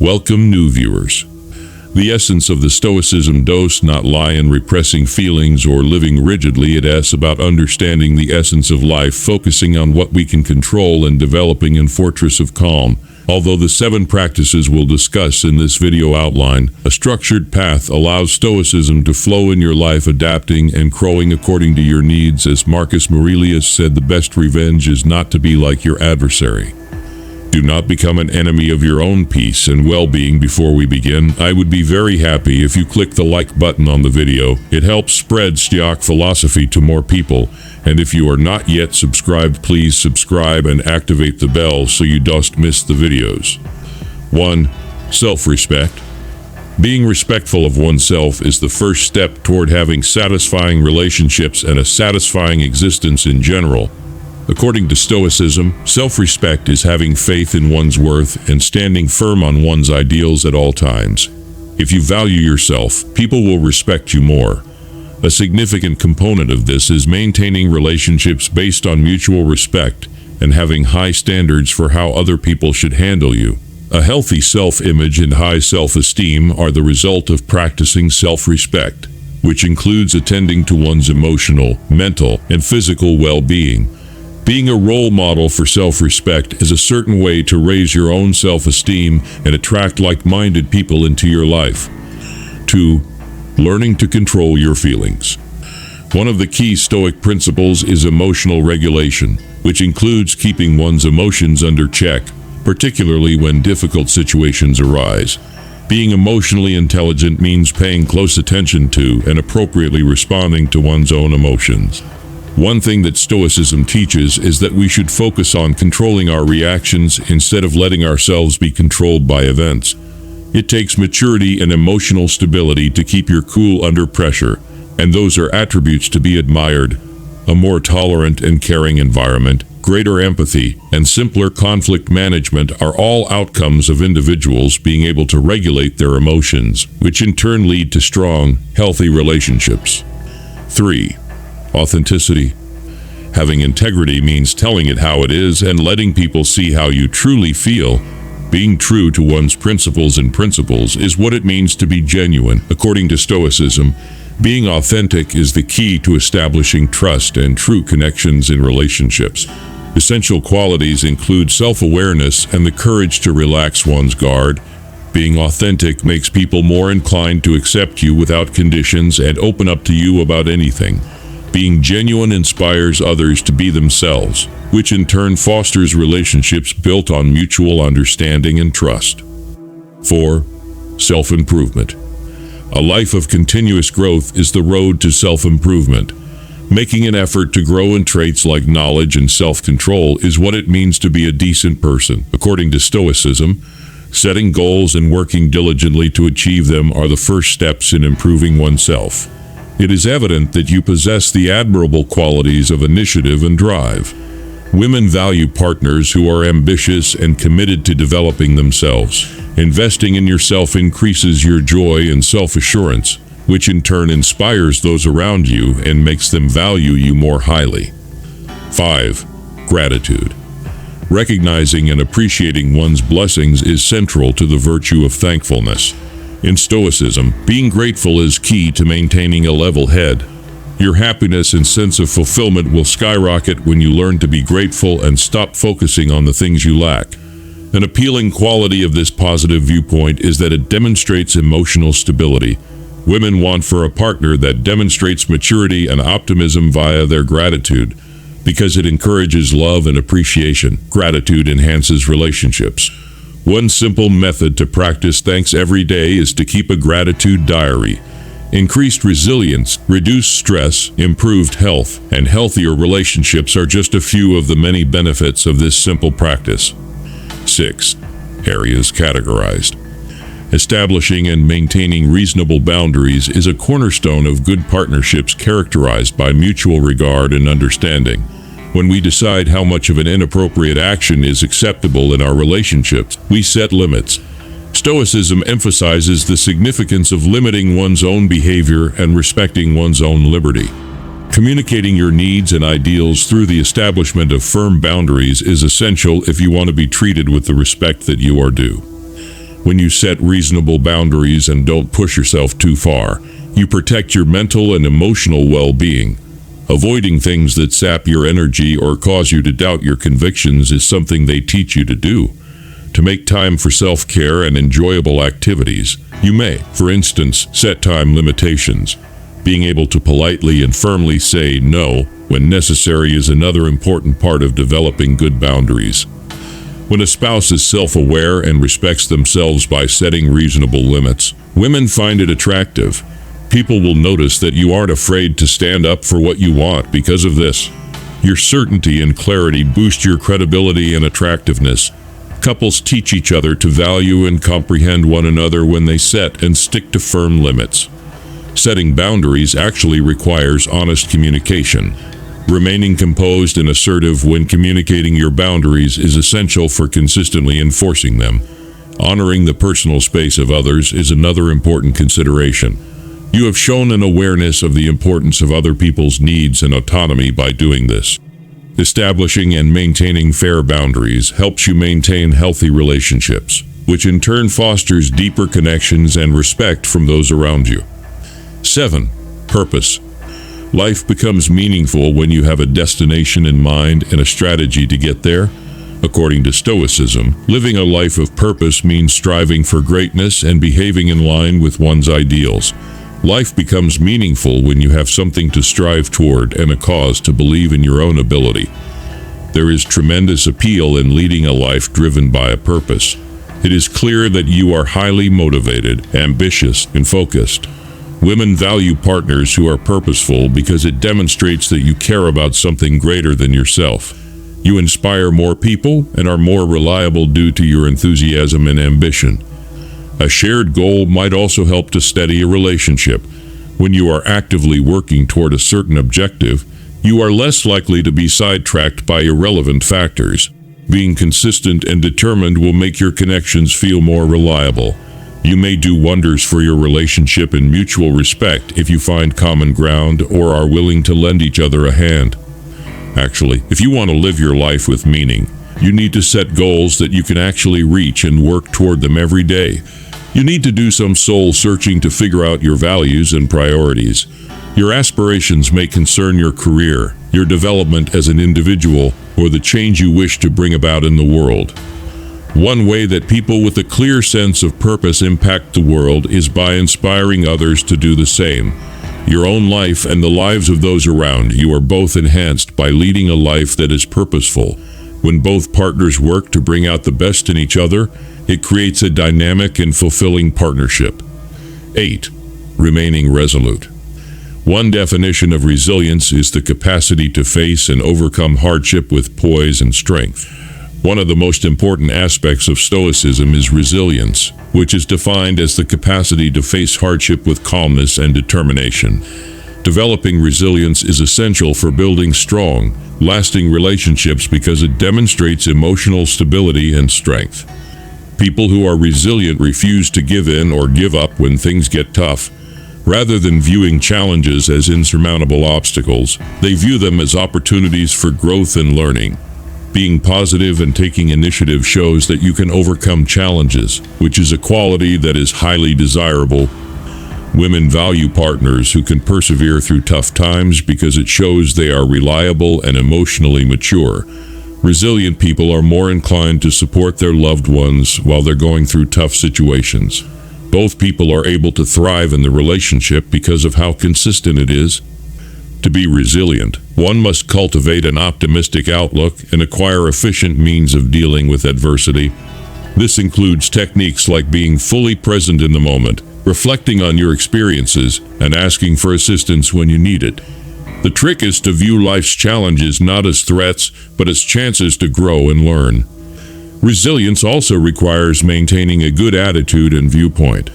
Welcome, new viewers. The essence of the Stoicism does not lie in repressing feelings or living rigidly. It is about understanding the essence of life, focusing on what we can control and developing a fortress of calm. Although the 7 practices we'll discuss in this video outline, a structured path allows Stoicism to flow in your life, adapting and growing according to your needs. As Marcus Aurelius said, the best revenge is not to be like your adversary. Do not become an enemy of your own peace and well-being. Before we begin, I would be very happy if you click the like button on the video. It helps spread Stoic philosophy to more people. And if you are not yet subscribed, please subscribe and activate the bell so you don't miss the videos. 1. Self-respect. Being respectful of oneself is the first step toward having satisfying relationships and a satisfying existence in general. According to Stoicism, self-respect is having faith in one's worth and standing firm on one's ideals at all times. If you value yourself, people will respect you more. A significant component of this is maintaining relationships based on mutual respect and having high standards for how other people should handle you. A healthy self-image and high self-esteem are the result of practicing self-respect, which includes attending to one's emotional, mental, and physical well-being. Being a role model for self-respect is a certain way to raise your own self-esteem and attract like-minded people into your life. 2. Learning to control your feelings. One of the key Stoic principles is emotional regulation, which includes keeping one's emotions under check, particularly when difficult situations arise. Being emotionally intelligent means paying close attention to and appropriately responding to one's own emotions. One thing that Stoicism teaches is that we should focus on controlling our reactions instead of letting ourselves be controlled by events. It takes maturity and emotional stability to keep your cool under pressure, and those are attributes to be admired. A more tolerant and caring environment, greater empathy, and simpler conflict management are all outcomes of individuals being able to regulate their emotions, which in turn lead to strong, healthy relationships. 3. Authenticity. Having integrity means telling it how it is and letting people see how you truly feel. Being true to one's principles is what it means to be genuine. According to Stoicism, being authentic is the key to establishing trust and true connections in relationships. Essential qualities include self-awareness and the courage to relax one's guard. Being authentic makes people more inclined to accept you without conditions and open up to you about anything. Being genuine inspires others to be themselves, which in turn fosters relationships built on mutual understanding and trust. 4. Self-improvement. A life of continuous growth is the road to self-improvement. Making an effort to grow in traits like knowledge and self-control is what it means to be a decent person. According to Stoicism, setting goals and working diligently to achieve them are the first steps in improving oneself. It is evident that you possess the admirable qualities of initiative and drive. Women value partners who are ambitious and committed to developing themselves. Investing in yourself increases your joy and self-assurance, which in turn inspires those around you and makes them value you more highly. 5. Gratitude. Recognizing and appreciating one's blessings is central to the virtue of thankfulness. In Stoicism, being grateful is key to maintaining a level head. Your happiness and sense of fulfillment will skyrocket when you learn to be grateful and stop focusing on the things you lack. An appealing quality of this positive viewpoint is that it demonstrates emotional stability. Women want for a partner that demonstrates maturity and optimism via their gratitude, because it encourages love and appreciation. Gratitude enhances relationships. One simple method to practice thanks every day is to keep a gratitude diary. Increased resilience, reduced stress, improved health, and healthier relationships are just a few of the many benefits of this simple practice. 6. Areas categorized. Establishing and maintaining reasonable boundaries is a cornerstone of good partnerships characterized by mutual regard and understanding. When we decide how much of an inappropriate action is acceptable in our relationships, we set limits. Stoicism emphasizes the significance of limiting one's own behavior and respecting one's own liberty. Communicating your needs and ideals through the establishment of firm boundaries is essential if you want to be treated with the respect that you are due. When you set reasonable boundaries and don't push yourself too far, you protect your mental and emotional well-being. Avoiding things that sap your energy or cause you to doubt your convictions is something they teach you to do. To make time for self-care and enjoyable activities, you may, for instance, set time limitations. Being able to politely and firmly say no when necessary is another important part of developing good boundaries. When a spouse is self-aware and respects themselves by setting reasonable limits, women find it attractive. People will notice that you aren't afraid to stand up for what you want because of this. Your certainty and clarity boost your credibility and attractiveness. Couples teach each other to value and comprehend one another when they set and stick to firm limits. Setting boundaries actually requires honest communication. Remaining composed and assertive when communicating your boundaries is essential for consistently enforcing them. Honoring the personal space of others is another important consideration. You have shown an awareness of the importance of other people's needs and autonomy by doing this. Establishing and maintaining fair boundaries helps you maintain healthy relationships, which in turn fosters deeper connections and respect from those around you. 7. Purpose. Life becomes meaningful when you have a destination in mind and a strategy to get there. According to Stoicism, living a life of purpose means striving for greatness and behaving in line with one's ideals. Life becomes meaningful when you have something to strive toward and a cause to believe in your own ability. There is tremendous appeal in leading a life driven by a purpose. It is clear that you are highly motivated, ambitious, and focused. Women value partners who are purposeful because it demonstrates that you care about something greater than yourself. You inspire more people and are more reliable due to your enthusiasm and ambition. A shared goal might also help to steady a relationship. When you are actively working toward a certain objective, you are less likely to be sidetracked by irrelevant factors. Being consistent and determined will make your connections feel more reliable. You may do wonders for your relationship in mutual respect if you find common ground or are willing to lend each other a hand. Actually, if you want to live your life with meaning, you need to set goals that you can actually reach and work toward them every day. You need to do some soul searching to figure out your values and priorities. Your aspirations may concern your career, your development as an individual, or the change you wish to bring about in the world. One way that people with a clear sense of purpose impact the world is by inspiring others to do the same. Your own life and the lives of those around you are both enhanced by leading a life that is purposeful. When both partners work to bring out the best in each other, it creates a dynamic and fulfilling partnership. 8. Remaining resolute. One definition of resilience is the capacity to face and overcome hardship with poise and strength. One of the most important aspects of Stoicism is resilience, which is defined as the capacity to face hardship with calmness and determination. Developing resilience is essential for building strong, lasting relationships because it demonstrates emotional stability and strength. People who are resilient refuse to give in or give up when things get tough. Rather than viewing challenges as insurmountable obstacles, they view them as opportunities for growth and learning. Being positive and taking initiative shows that you can overcome challenges, which is a quality that is highly desirable. Women value partners who can persevere through tough times because it shows they are reliable and emotionally mature. Resilient people are more inclined to support their loved ones while they're going through tough situations. Both people are able to thrive in the relationship because of how consistent it is. To be resilient, one must cultivate an optimistic outlook and acquire efficient means of dealing with adversity. This includes techniques like being fully present in the moment, reflecting on your experiences, and asking for assistance when you need it. The trick is to view life's challenges not as threats, but as chances to grow and learn. Resilience also requires maintaining a good attitude and viewpoint.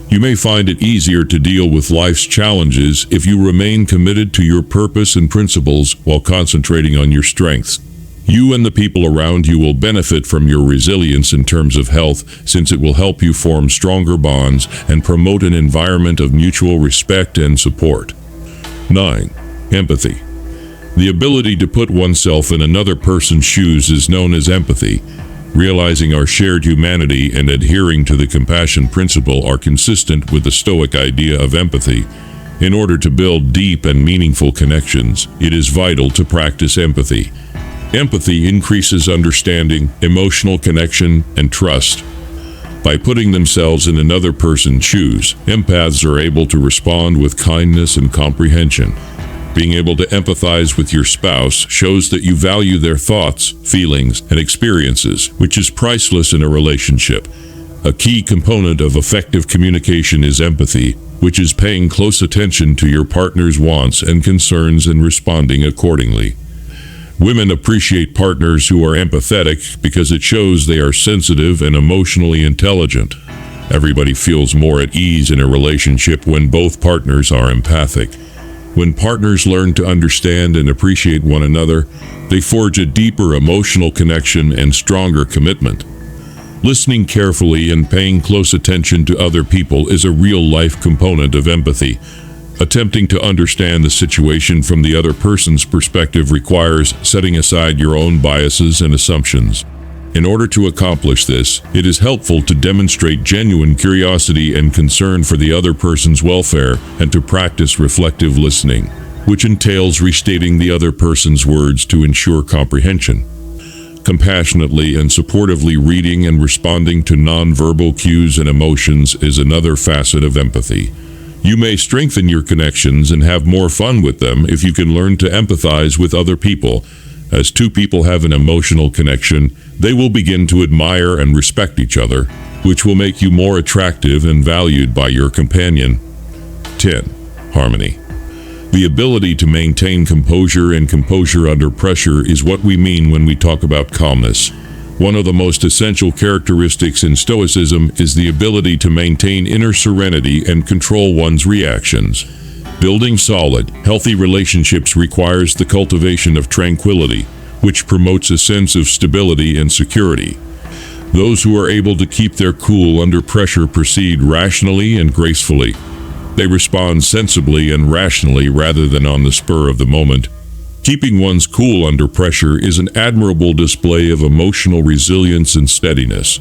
You may find it easier to deal with life's challenges if you remain committed to your purpose and principles while concentrating on your strengths. You and the people around you will benefit from your resilience in terms of health, since it will help you form stronger bonds and promote an environment of mutual respect and support. 9. Empathy. The ability to put oneself in another person's shoes is known as empathy. Realizing our shared humanity and adhering to the compassion principle are consistent with the Stoic idea of empathy. In order to build deep and meaningful connections, it is vital to practice empathy. Empathy increases understanding, emotional connection, and trust. By putting themselves in another person's shoes, empaths are able to respond with kindness and comprehension. Being able to empathize with your spouse shows that you value their thoughts, feelings, and experiences, which is priceless in a relationship. A key component of effective communication is empathy, which is paying close attention to your partner's wants and concerns and responding accordingly. Women appreciate partners who are empathetic because it shows they are sensitive and emotionally intelligent. Everybody feels more at ease in a relationship when both partners are empathic. When partners learn to understand and appreciate one another, they forge a deeper emotional connection and stronger commitment. Listening carefully and paying close attention to other people is a real-life component of empathy. Attempting to understand the situation from the other person's perspective requires setting aside your own biases and assumptions. In order to accomplish this, it is helpful to demonstrate genuine curiosity and concern for the other person's welfare and to practice reflective listening, which entails restating the other person's words to ensure comprehension. Compassionately and supportively reading and responding to nonverbal cues and emotions is another facet of empathy. You may strengthen your connections and have more fun with them if you can learn to empathize with other people. As two people have an emotional connection, they will begin to admire and respect each other, which will make you more attractive and valued by your companion. 10. Harmony. The ability to maintain composure and composure under pressure is what we mean when we talk about calmness. One of the most essential characteristics in Stoicism is the ability to maintain inner serenity and control one's reactions. Building solid, healthy relationships requires the cultivation of tranquility, which promotes a sense of stability and security. Those who are able to keep their cool under pressure proceed rationally and gracefully. They respond sensibly and rationally rather than on the spur of the moment. Keeping one's cool under pressure is an admirable display of emotional resilience and steadiness.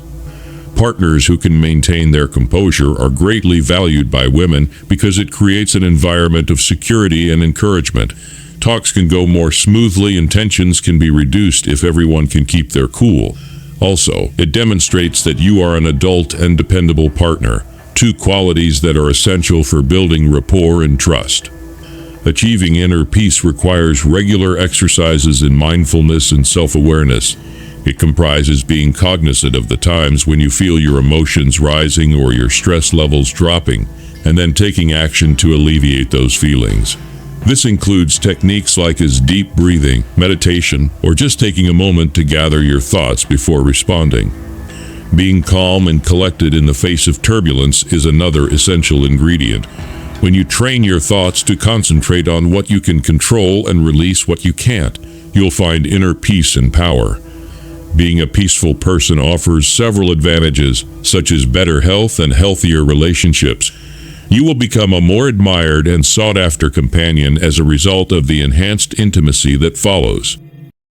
Partners who can maintain their composure are greatly valued by women because it creates an environment of security and encouragement. Talks can go more smoothly and tensions can be reduced if everyone can keep their cool. Also, it demonstrates that you are an adult and dependable partner, two qualities that are essential for building rapport and trust. Achieving inner peace requires regular exercises in mindfulness and self-awareness. It comprises being cognizant of the times when you feel your emotions rising or your stress levels dropping, and then taking action to alleviate those feelings. This includes techniques like deep breathing, meditation, or just taking a moment to gather your thoughts before responding. Being calm and collected in the face of turbulence is another essential ingredient. When you train your thoughts to concentrate on what you can control and release what you can't, you'll find inner peace and power. Being a peaceful person offers several advantages, such as better health and healthier relationships. You will become a more admired and sought-after companion as a result of the enhanced intimacy that follows.